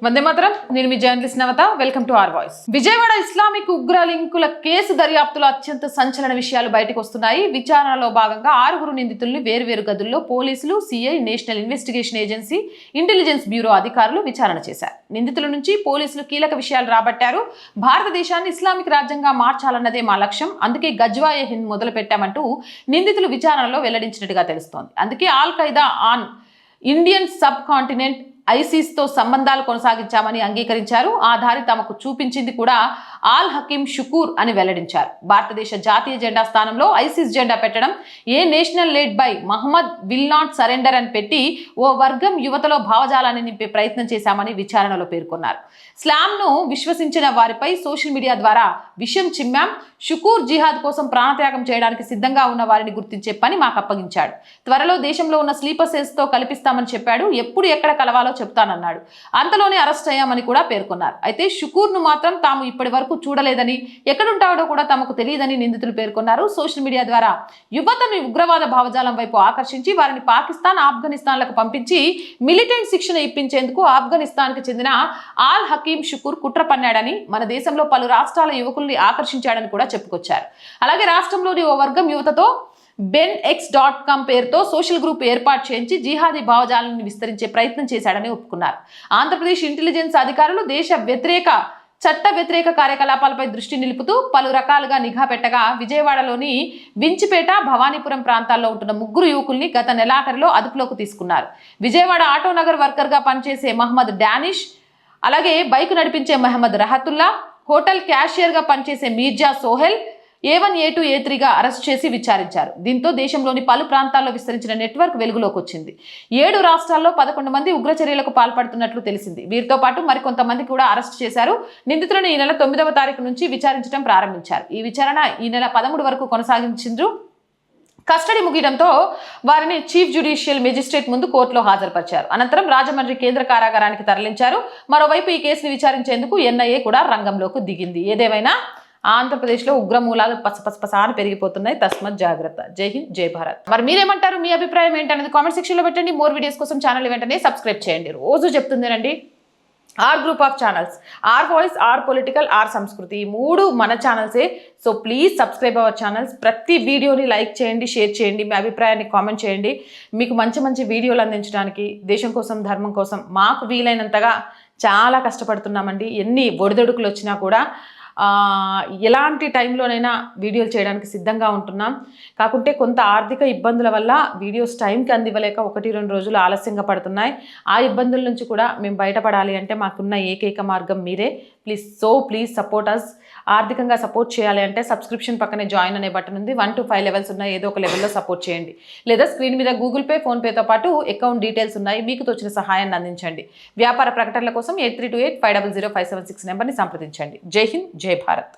వందే మాతరం. నేను మీ journalist Navata. Welcome to R voice. Vijayawada Islamic ఉగ్ర లింకుల కేసు దర్యాప్తులో అత్యంత సంచలన విషయాలు బయటకు వస్తున్నాయి. విచారణలో భాగంగా 6 నిందితుల్ని వేర్వేరు గదుల్లో పోలీసులు, CI, national investigation agency, intelligence bureau అధికారులు విచారణ చేశారు. నిందితుల నుంచి పోలీసులు కీలక విషయాలు రాబట్టారు. భారతదేశాన్ని ఇస్లామిక్ రాజ్యంగా మార్చాలన్నదే మా లక్ష్యం, అందుకే గజ్వాయే హింద్ మొదలు పెట్టామంటూ నిందితులు విచారణలో వెల్లడించినట్టుగా తెలుస్తోంది. అందుకే al Qaeda on Indian subcontinent ఐసిస్తో సంబంధాలు కొనసాగించామని అంగీకరించారు. ఆ దారి తమకు చూపించింది కూడా ఆల్ హకీం షుకూర్ అని వెల్లడించారు. భారతదేశ జాతీయ జెండా స్థానంలో ఐసిస్ జెండా పెట్టడం, a national lead by Muhammad will not surrender అని పెట్టి ఓ వర్గం యువతలో భావజాలాన్ని నింపే ప్రయత్నం చేశామని విచారణలో పేర్కొన్నారు. స్లామ్ను విశ్వసించిన వారిపై సోషల్ మీడియా ద్వారా విషయం చిమ్మాం. షుకూర్ జిహాద్ కోసం ప్రాణత్యాగం చేయడానికి సిద్ధంగా ఉన్న వారిని గుర్తించే పని మాకు అప్పగించాడు. త్వరలో దేశంలో ఉన్న స్లీపర్ సెల్స్తో కల్పిస్తామని చెప్పాడు. ఎప్పుడు ఎక్కడ కలవాలో చెప్తానన్నాడు. అంతలోనే అరెస్ట్ అయ్యామని కూడా పేర్కొన్నారు. అయితే షుకూర్ను మాత్రం తాము ఇప్పటి వరకు చూడలేదని, ఎక్కడుంటాడో కూడా తమకు తెలియదని నిందితులు పేర్కొన్నారు. సోషల్ మీడియా ద్వారా యువతను ఉగ్రవాద భావజాలం వైపు ఆకర్షించి వారిని పాకిస్తాన్, ఆఫ్ఘనిస్తాన్లకు పంపించి మిలిటెంట్ శిక్షణ ఇప్పించేందుకు ఆఫ్ఘనిస్తాన్కి చెందిన ఆల్ హకీం షుకూర్ కుట్ర పన్నాడని, మన దేశంలో పలు రాష్ట్రాల యువకుల్ని ఆకర్షించాడని కూడా చెప్పుకొచ్చారు. అలాగే రాష్ట్రంలోని ఓ వర్గం యువతతో benx.com పేరుతో సోషల్ గ్రూప్ ఏర్పాటు చేయించి జిహాదీ భావజాలాన్ని విస్తరించే ప్రయత్నం చేశాడని ఒప్పుకున్నారు. ఆంధ్రప్రదేశ్ ఇంటెలిజెన్స్ అధికారులు దేశ చట్ట వ్యతిరేక కార్యకలాపాలపై దృష్టి నిలుపుతూ పలు రకాలుగా నిఘా పెట్టగా విజయవాడలోని వించిపేట, భవానీపురం ప్రాంతాల్లో ఉంటున్న 3 యువకుల్ని గత నెలాఖరులో అదుపులోకి తీసుకున్నారు. విజయవాడ ఆటోనగర్ వర్కర్గా పనిచేసే మహమ్మద్ డానిష్, అలాగే బైక్ నడిపించే మహమ్మద్ రహతుల్లా, హోటల్ క్యాషియర్గా పనిచేసే Mirza Sohel A1, A2, A3గా arrest చేసి విచారించారు. దీంతో దేశంలోని పలు ప్రాంతాల్లో విస్తరించిన నెట్వర్క్ వెలుగులోకి వచ్చింది. 7 రాష్ట్రాల్లో 11 మంది ఉగ్ర చర్యలకు పాల్పడుతున్నట్లు తెలిసింది. వీరితో పాటు మరికొంతమంది కూడా అరెస్ట్ చేశారు. నిందితులను ఈ నెల 9వ తారీఖు నుంచి విచారించడం ప్రారంభించారు. ఈ విచారణ ఈ నెల 13 వరకు కొనసాగించారు. కస్టడీ ముగియడంతో వారిని చీఫ్ జ్యుడిషియల్ మెజిస్ట్రేట్ ముందు కోర్టులో హాజరుపరిచారు. అనంతరం రాజమండ్రి కేంద్ర కారాగారానికి తరలించారు. మరోవైపు ఈ కేసును విచారించేందుకు ఎన్ఐఏ కూడా రంగంలోకి దిగింది. ఏదేమైనా ఆంధ్రప్రదేశ్లో ఉగ్రమూలాలు పసపసపసాని పెరిగిపోతున్నాయి. తస్మత్ జాగ్రత్త. జై హింద్, జై భారత్. మరి మీరేమంటారు? మీ అభిప్రాయం ఏంటనేది కామెంట్ సెక్షన్లో పెట్టండి. మోర్ వీడియోస్ కోసం ఛానల్ వెంటనే సబ్స్క్రైబ్ చేయండి. రోజు చెప్తుందేనండి, R group of channels, R voice, R political, R Sanskriti, 3 మన ఛానల్సే. So please subscribe our channels. ప్రతి వీడియోని లైక్ చేయండి, షేర్ చేయండి, మీ అభిప్రాయాన్ని కామెంట్ చేయండి. మీకు మంచి మంచి వీడియోలు అందించడానికి, దేశం కోసం, ధర్మం కోసం మాకు వీలైనంతగా చాలా కష్టపడుతున్నామండి. ఎన్ని ఒడిదొడుకులు వచ్చినా కూడా ఎలాంటి టైంలోనైనా వీడియోలు చేయడానికి సిద్ధంగా ఉంటున్నాం. కాకుంటే కొంత ఆర్థిక ఇబ్బందుల వల్ల వీడియోస్ టైంకి అందివ్వలేక 1-2 రోజులు ఆలస్యంగా పడుతున్నాయి. ఆ ఇబ్బందుల నుంచి కూడా మేము బయటపడాలి అంటే మాకున్న ఏకైక మార్గం మీరే. Please support us. ఆర్థికంగా సపోర్ట్ చేయాలి అంటే సబ్స్క్రిప్షన్ పక్కనే జాయిన్ అనే బటన్ ఉంది. 1 to 5 లెవెల్స్ ఉన్నాయి. ఏదో ఒక లెవెల్లో సపోర్ట్ చేయండి. లేదా స్క్రీన్ మీద గూగుల్ పే, ఫోన్పేతో పాటు అకౌంట్ డీటెయిల్స్ ఉన్నాయి. మీకు తోచిన సహాయాన్ని అందించండి. వ్యాపార ప్రకటనల కోసం 8328500576 నెంబర్ని సంప్రదించండి. జై హింద్, జై భారత్.